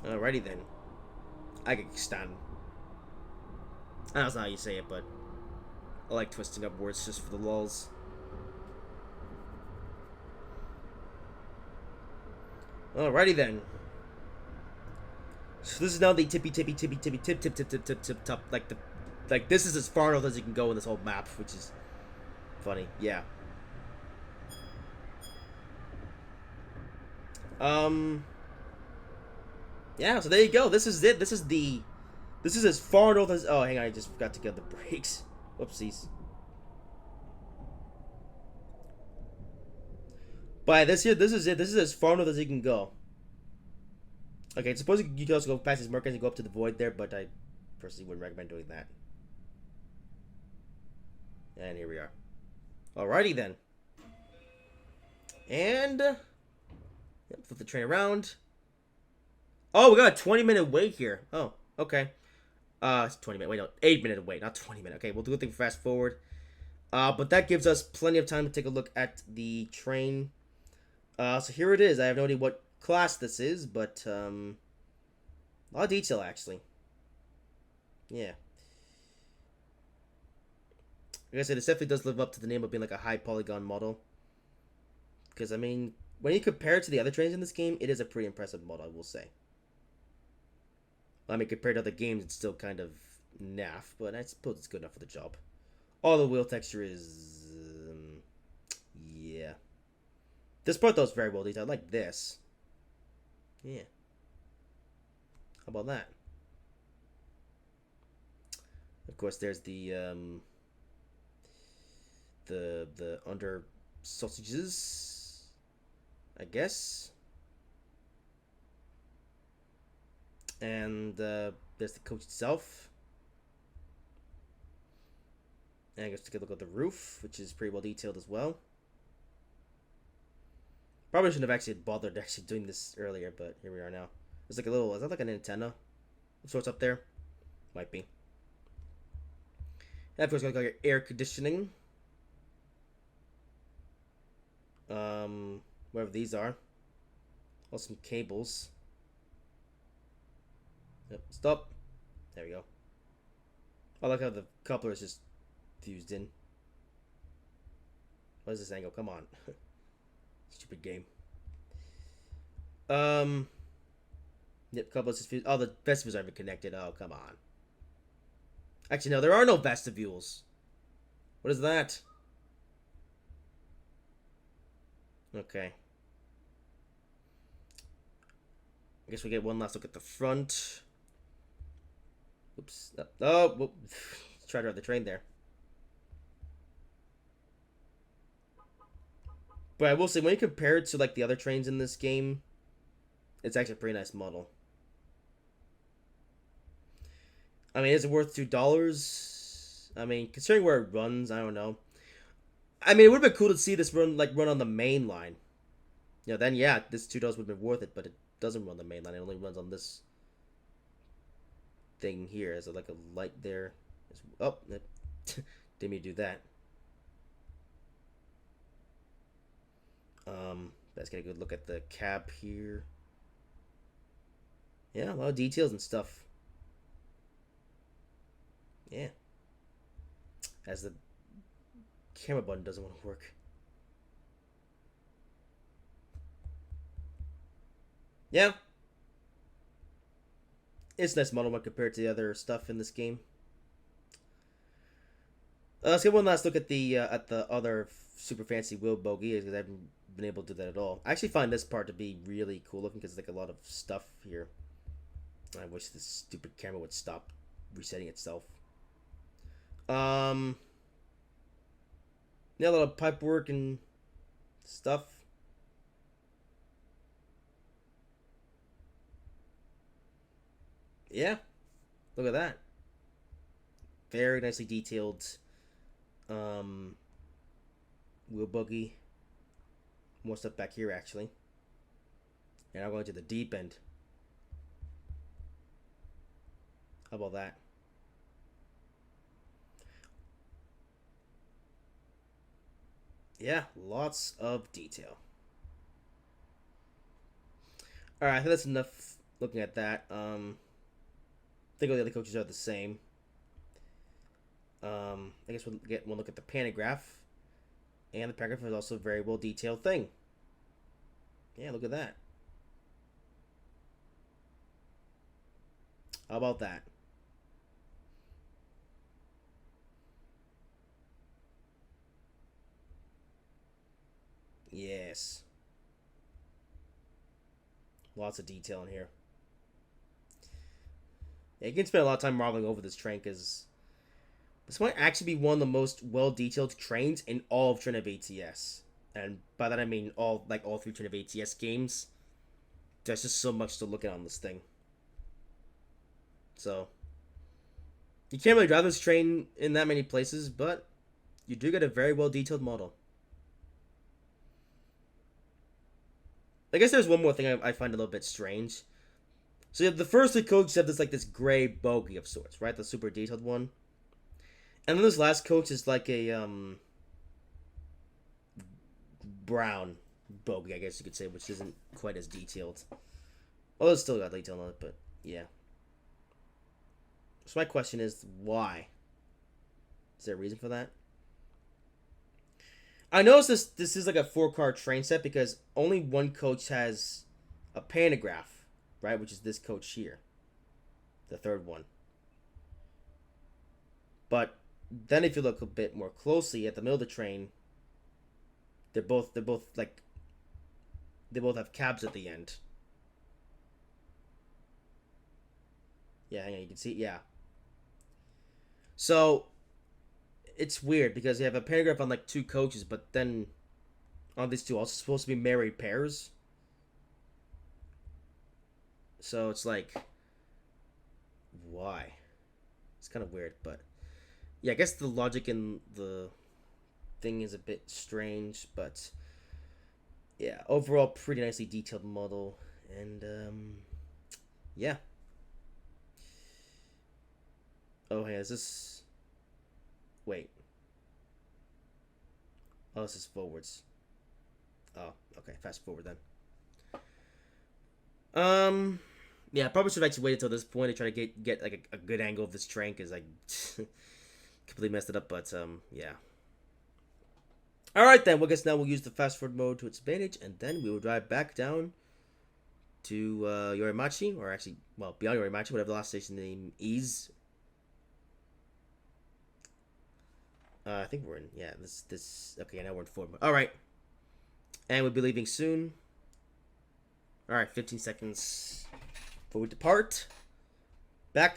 Alrighty then. Agig-san. I don't know how you say it, but I like twisting up words just for the lulz. Alrighty then. So this is now the tippy tip top, like this is as far north as you can go in this whole map, which is funny. Yeah. Yeah, so there you go. This is it. This is as far north as, oh, hang on, I just forgot to get the brakes. Whoopsies. But this here, this is it. This is as far north as you can go. Okay, suppose you can also go past these markers and go up to the void there, but I personally wouldn't recommend doing that. And here we are. Alrighty then. And flip the train around. Oh, we got a 20-minute wait here. Oh, okay. It's 20-minute wait, no, 8-minute wait, not 20-minute. Okay, we'll do a thing fast forward. But that gives us plenty of time to take a look at the train. So here it is. I have no idea what class this is, but a lot of detail actually. Yeah. Like I said, it definitely does live up to the name of being like a high polygon model. Because I mean, when you compare it to the other trains in this game, it is a pretty impressive model, I will say. I mean, compared to other games, it's still kind of naff, but I suppose it's good enough for the job. All the wheel texture is, yeah. This part though is very well detailed, like this. Yeah. How about that? Of course, there's the under sausages, I guess. And there's the coach itself. And I guess take a look at the roof, which is pretty well detailed as well. Probably shouldn't have actually bothered actually doing this earlier, but here we are now. There's like a little, is that like an antenna of sorts up there? Might be. And of course, got your air conditioning. Wherever these are. Also some cables. Yep, stop. There we go. I like how the coupler is just fused in. What is this angle? Come on. Stupid game. Yep, coupler is just fused. Oh, the vestibules aren't even connected. Oh, come on. Actually, no, there are no vestibules. What is that? Okay. I guess we get one last look at the front. Oops. Oh, whoop. Try to ride the train there. But I will say, when you compare it to like the other trains in this game, it's actually a pretty nice model. I mean, is it worth $2? I mean, considering where it runs, I don't know. I mean, it would have been cool to see this run on the main line. You know, then yeah, this $2 would have been worth it, but it doesn't run the main line. It only runs on this thing here. Is it like a light there? Oh, didn't mean to do that. Let's get a good look at the cab here. Yeah, a lot of details and stuff. Yeah. As the camera button doesn't want to work. Yeah. It's a nice model when compared to the other stuff in this game. Let's get one last look at the other super fancy wheel bogey because I haven't been able to do that at all. I actually find this part to be really cool looking because there's like a lot of stuff here. I wish this stupid camera would stop resetting itself. Um, yeah, a lot of pipe work and stuff. Yeah, look at that. Very nicely detailed um, wheel buggy. More stuff back here actually. And I'm going to the deep end. How about that? Yeah, lots of detail. Alright, I think that's enough looking at that. I think all the other coaches are the same. I guess we'll get one look at the pantograph. And the pantograph is also a very well detailed thing. Yeah, look at that. How about that? Yes. Lots of detail in here. Yeah, you can spend a lot of time marveling over this train because this might actually be one of the most well detailed trains in all of Train of ATS. And by that I mean all three Train of ATS games. There's just so much to look at on this thing. So you can't really drive this train in that many places, but you do get a very well detailed model. I guess there's one more thing I find a little bit strange. So the first two coaches have this gray bogey of sorts, right? The super detailed one. And then this last coach is like a brown bogey, I guess you could say, which isn't quite as detailed. Although it's still got detail on it, but yeah. So my question is, why? Is there a reason for that? I noticed this is like a 4-car train set because only one coach has a pantograph, right? Which is this coach here, the third one. But then if you look a bit more closely at the middle of the train, they're both like they both have cabs at the end. Yeah, hang on, you can see, yeah. So it's weird because you have a pantograph on like two coaches, but then on these two also supposed to be married pairs. So it's like, why? It's kind of weird, but yeah, I guess the logic in the thing is a bit strange, but yeah, overall pretty nicely detailed model, and yeah. Oh, hey, is this? Wait. Oh, this is forwards. Oh, okay, fast forward then. Yeah, probably should have actually waited until this point to try to get like a good angle of this train because I completely messed it up. But yeah. All right then. Well, I guess now we'll use the fast forward mode to its advantage, and then we will drive back down to Yorimachi, or actually, well, beyond Yorimachi, whatever the last station name is. I think we're in. Yeah, this. Okay, now we're in forward mode. All right, and we'll be leaving soon. All right, 15 seconds before we depart. Back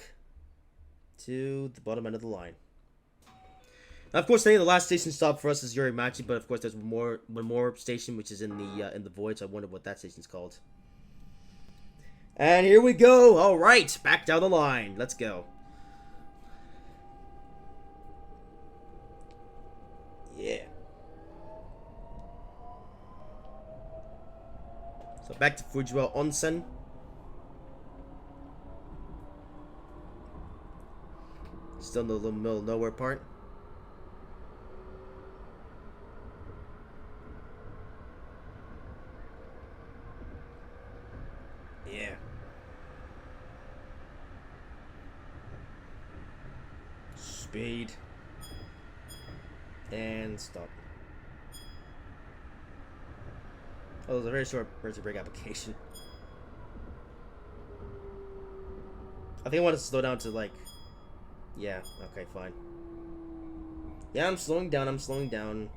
to the bottom end of the line. Now, of course, today the last station stop for us is Yorimachi, but of course there's one more station which is in the void. So I wonder what that station's called. And here we go. All right, back down the line. Let's go. Yeah. So back to Fujiwara Onsen. Still in the little middle of nowhere part. Yeah. speed. And stop. Oh, it was a very short emergency brake application. I think I want to slow down to like... Yeah, okay, fine. Yeah, I'm slowing down, I'm slowing down.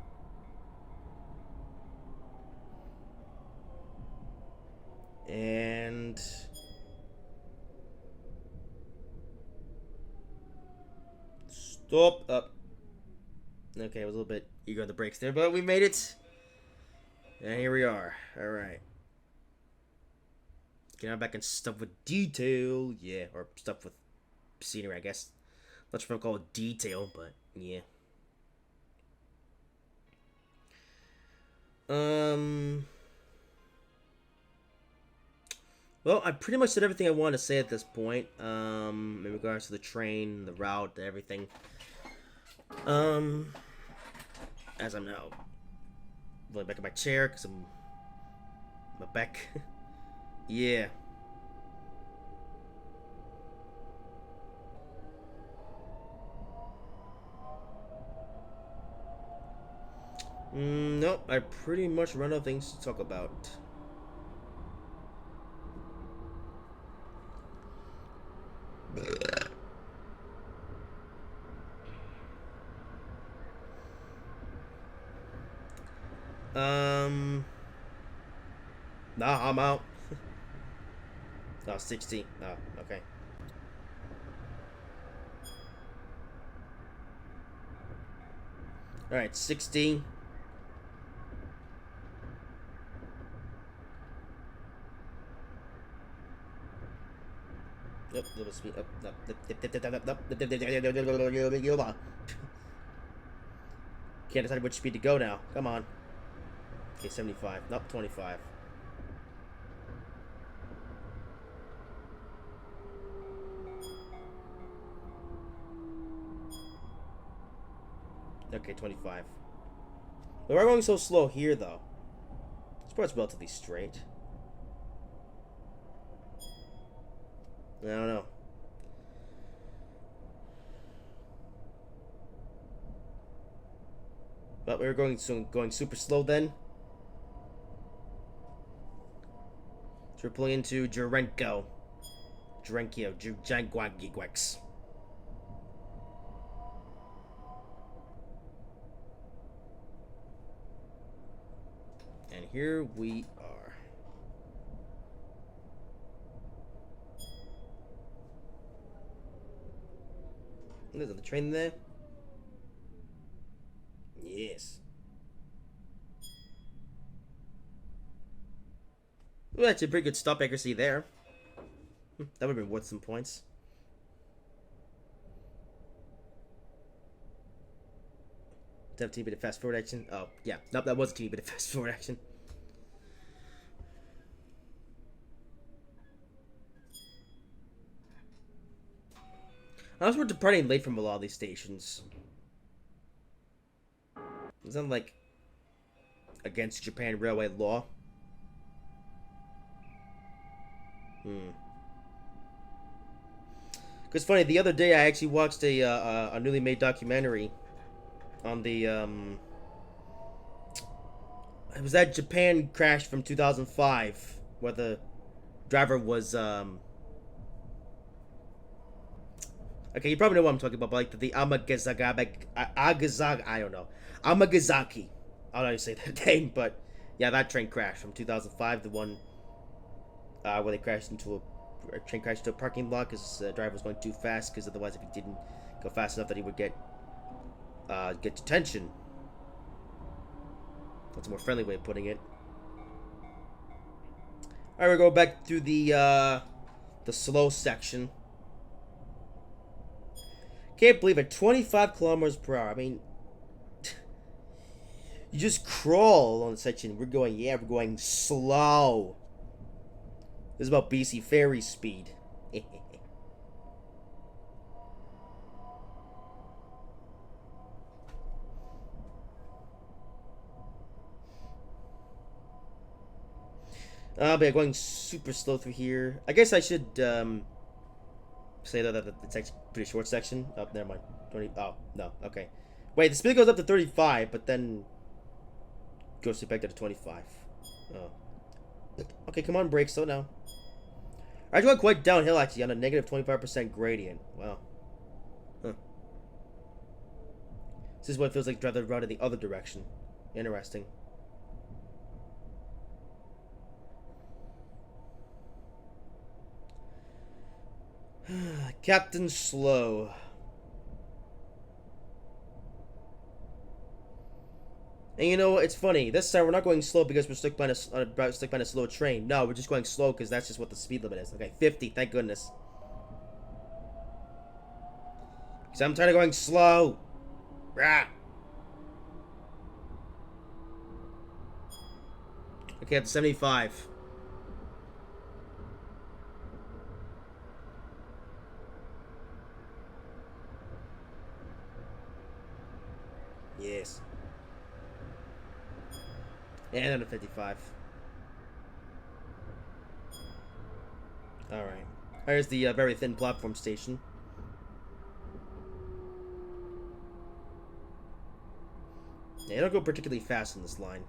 And... Stop up. Okay, I was a little bit eager on the brakes there, but we made it. And here we are. Alright. Get on back and stuff with detail. Yeah, or stuff with scenery, I guess. Not sure if I'll call it detail, but yeah. Well, I pretty much said everything I wanted to say at this point. In regards to the train, the route, everything. As I'm now going back in my chair because my back. Yeah. Nope, I pretty much run out of things to talk about. Nah, I'm out. No, 16. No, okay. Alright, 16. Yep, little speed up. Can't decide which speed to go now. Come on. Okay, 75. Nope, 25. Okay, 25. Why are we going so slow here, though? This part's relatively straight. I don't know. But we were going super slow then. So we're pulling into Jurenko. Jangwagigwex. And here we are. There's the train there. Yes. Well, that's a pretty good stop accuracy there. That would have been worth some points. To have a teeny bit of fast forward action. Oh, yeah. Nope, that was a teeny bit of fast forward action. I was departing late from a lot of these stations. Is that like against Japan railway law? Because funny, the other day I actually watched a newly made documentary on the it was that Japan crash from 2005 where the driver was okay, you probably know what I'm talking about, but like the Amagazaki, I don't know, Amagazaki. I don't know how you say that name, but yeah, that train crashed from 2005. The one where they crashed into a train crashed into a parking lot because the driver was going too fast. Because otherwise, if he didn't go fast enough, that he would get detention. That's a more friendly way of putting it. All right, we go back through the slow section. Can't believe it, 25 kilometers per hour. I mean, you just crawl on the section. We're going slow. This is about BC ferry speed. But yeah, going super slow through here. I guess I should say that it's actually a pretty short section. Oh, never mind. 20. Oh, no. Okay. Wait, the speed goes up to 35, but then goes back to 25. Oh. Okay, come on, brake. Slow down. I actually went quite downhill, actually, on a negative 25% gradient. Wow. Huh. This is what it feels like to drive the route in the other direction. Interesting. Captain Slow. And you know, it's funny. This time we're not going slow because we're stuck by a slow train. No, we're just going slow because that's just what the speed limit is. Okay, 50. Thank goodness. Because I'm tired of going slow. Rah. Okay, up to 75. Yes. And under 55. Alright. Here's the very thin platform station. Yeah, it don't go particularly fast on this line.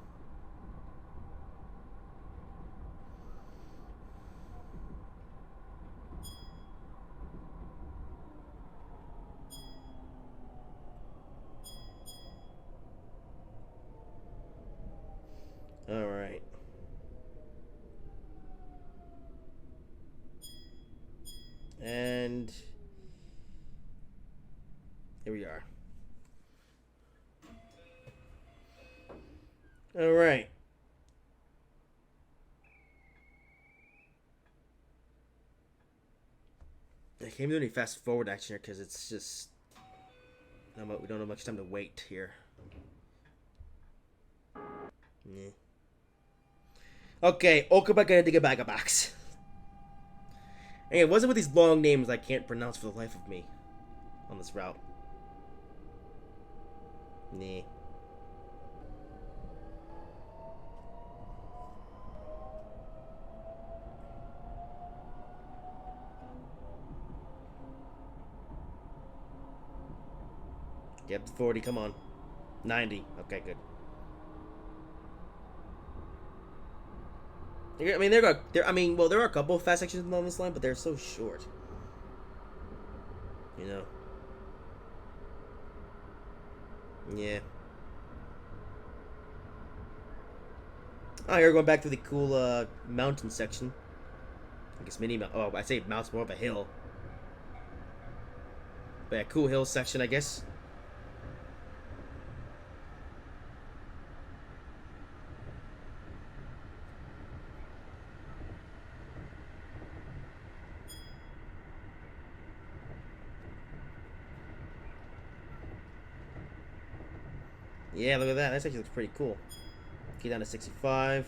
Alright. And here we are. Alright. I can't do any fast forward action here because it's just we don't have much time to wait here. Yeah. Okay, Okabaka to get back a box. Hey, what's it with these long names I can't pronounce for the life of me on this route? Nah. Yep, 40, come on. 90. Okay, good. I mean, there are a couple of fast sections along this line, but they're so short. You know. Yeah. Oh, you're going back to the cool mountain section. I guess oh, I say mountain's more of a hill. But yeah, cool hill section, I guess. Yeah, look at that. That actually looks pretty cool. Okay, down to 65.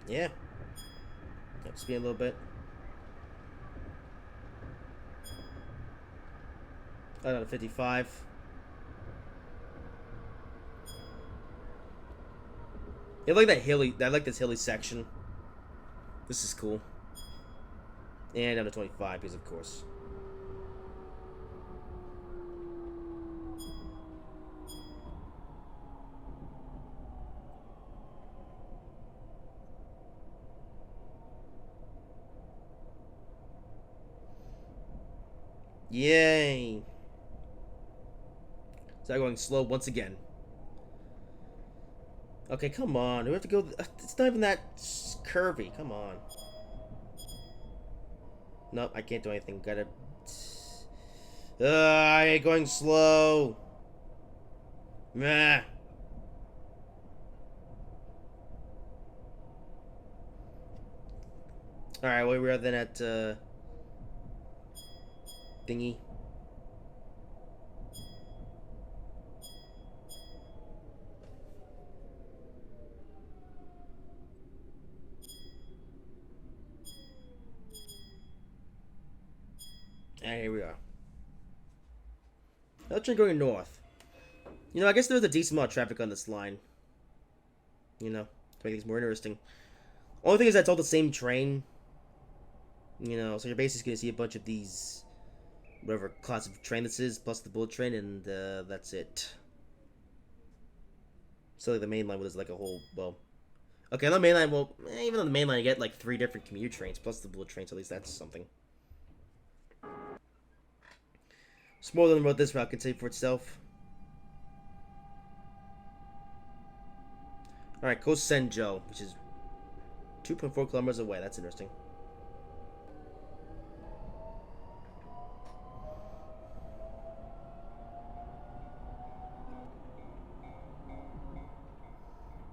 Yeah. Yep, speed a little bit. Oh, down to 55. I like that hilly. I like this hilly section. This is cool. And down to 25, because of course. Yay! So I'm going slow once again. Okay, come on. Do we have to go? It's not even that curvy. Come on. Nope, I can't do anything. Gotta. I ain't going slow. Meh. Alright, well, we are then at, thingy. And here we are. Now train going north. You know, I guess there's a decent amount of traffic on this line. You know, to make things more interesting. Only thing is that's all the same train. You know, so you're basically gonna see a bunch of these, whatever class of train this is, plus the bullet train, and that's it. So like the main line was like a whole, well, okay, on the main line, well, even on the main line you get like 3 different commuter trains plus the bullet train, so at least that's something. It's more than what this route can say for itself. Alright, Kosenjo, which is 2.4 kilometers away. That's interesting.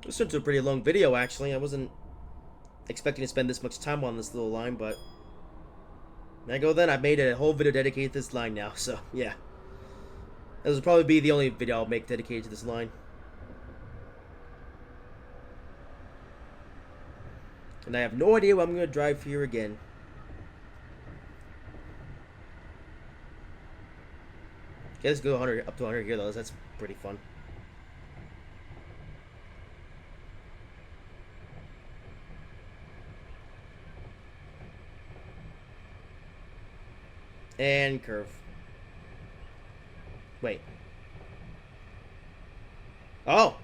This turned to a pretty long video, actually. I wasn't expecting to spend this much time on this little line, but there I go then. I've made a whole video dedicated to this line now, so yeah. This will probably be the only video I'll make dedicated to this line. And I have no idea what I'm going to drive here again. Okay, let's go 100, up to 100 here, though. That's pretty fun. And curve. Wait. Oh!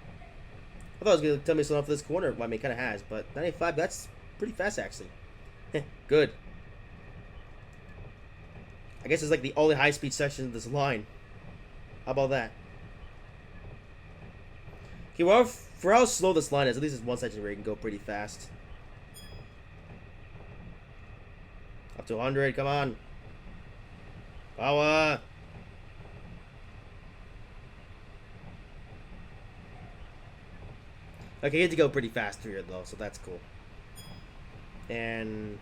I thought it was going to tell me something off this corner. Well, I mean, it kind of has, but 95, that's pretty fast, actually. Good. I guess it's like the only high-speed section of this line. How about that? Okay, well, for how slow this line is, at least it's one section where you can go pretty fast. Up to 100, come on. Power! Okay, you had to go pretty fast through here, though, so that's cool. And...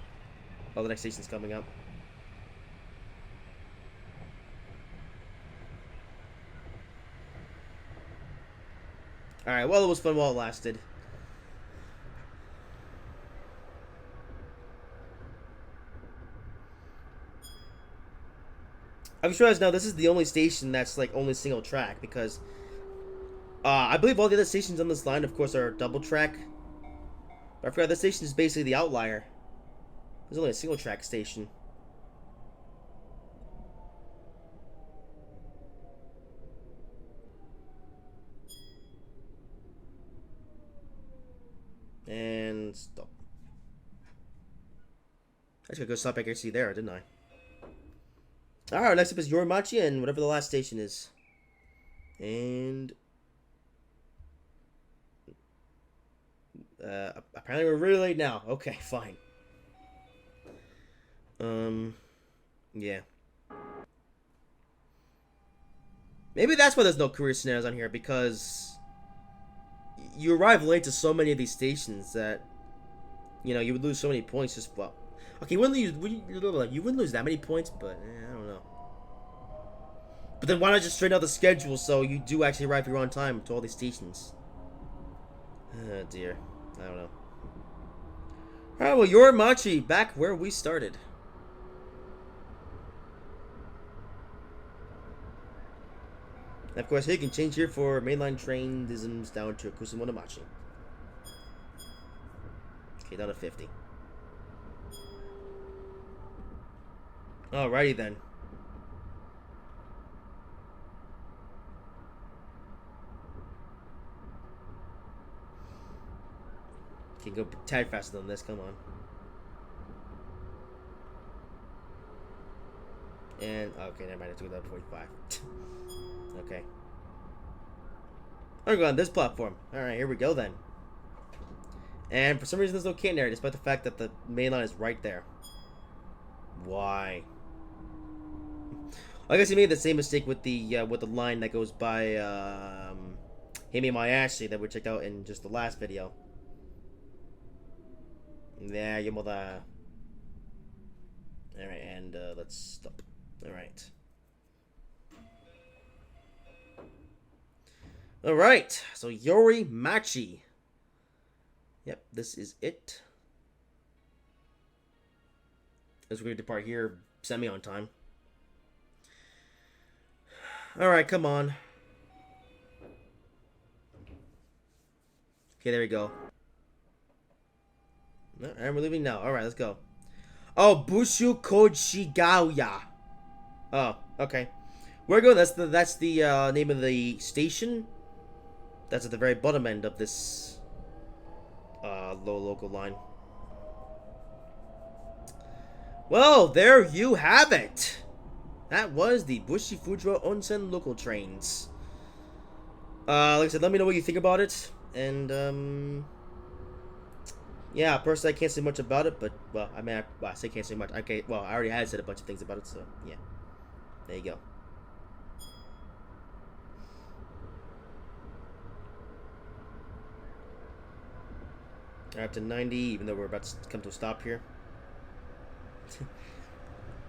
oh, the next station's coming up. Alright, well, it was fun while it lasted. I'm sure as now this is the only station that's like only single track because I believe all the other stations on this line, of course, are double track. But I forgot this station is basically the outlier. There's only a single track station. And stop. I should go stop back here there, didn't I? Alright, next up is Yorimachi and whatever the last station is. And... apparently we're really late now. Okay, fine. Yeah. Maybe that's why there's no career scenarios on here, because you arrive late to so many of these stations that, you know, you would lose so many points just, well, okay, you wouldn't lose that many points, but I don't know. But then why not just straighten out the schedule so you do actually arrive here on time to all these stations? Oh dear, I don't know. Alright, well, Yorimachi, back where we started. And of course, you can change here for mainline train disms down to Kusumonomachi. Okay, down to 50. Alrighty then. Can go a tad faster than this, come on. And, okay, never mind, I took it up to 45. Okay. I'm going on this platform. Alright, here we go then. And for some reason there's no canyon area, despite the fact that the main line is right there. Why? I guess he made the same mistake with the line that goes by Hime My Ashley that we checked out in just the last video. Yeah, you mother. Alright, and let's stop. Alright. Alright, so Yorimachi. Yep, this is it. As we're going to depart here semi on time. Alright, come on. Okay, there we go. And we're leaving now. Alright, let's go. Oh, Bushu-Fujiwara. Oh, okay. We're going. That's the name of the station. That's at the very bottom end of this local line. Well, there you have it. That was the Bushu-Fujiwara Onsen local trains. Like I said, let me know what you think about it. And yeah, personally, I can't say much about it, but well, I mean, I say can't say much. Okay, well, I already had said a bunch of things about it, so yeah, there you go. Up to 90, even though we're about to come to a stop here. You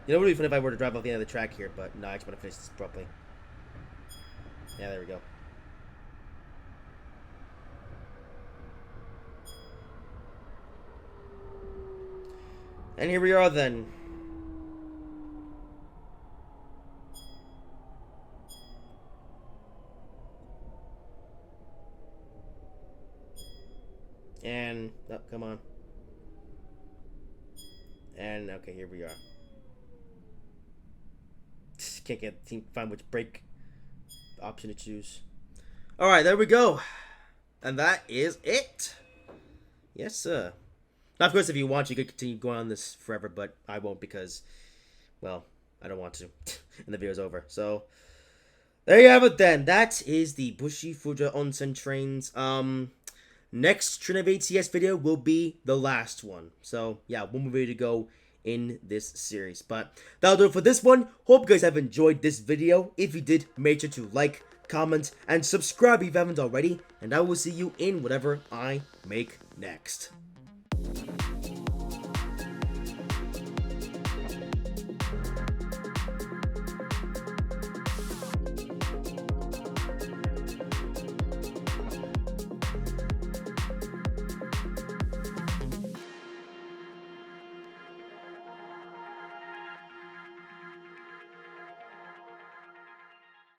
know, it would be fun if I were to drive off the end of the track here, but no, I just want to finish this properly. Yeah, there we go. And here we are then. And, oh, come on. And, okay, here we are. Can't find which brake option to choose. Alright, there we go. And that is it. Yes, sir. Now, of course, if you want, you could continue going on this forever, but I won't because, well, I don't want to. And the video's over. So, there you have it then. That is the Bushu-Fujiwara Onsen trains. Next Train of ATS video will be the last one. So, yeah, one more video to go in this series. But that'll do it for this one. Hope you guys have enjoyed this video. If you did, make sure to like, comment, and subscribe if you haven't already. And I will see you in whatever I make next.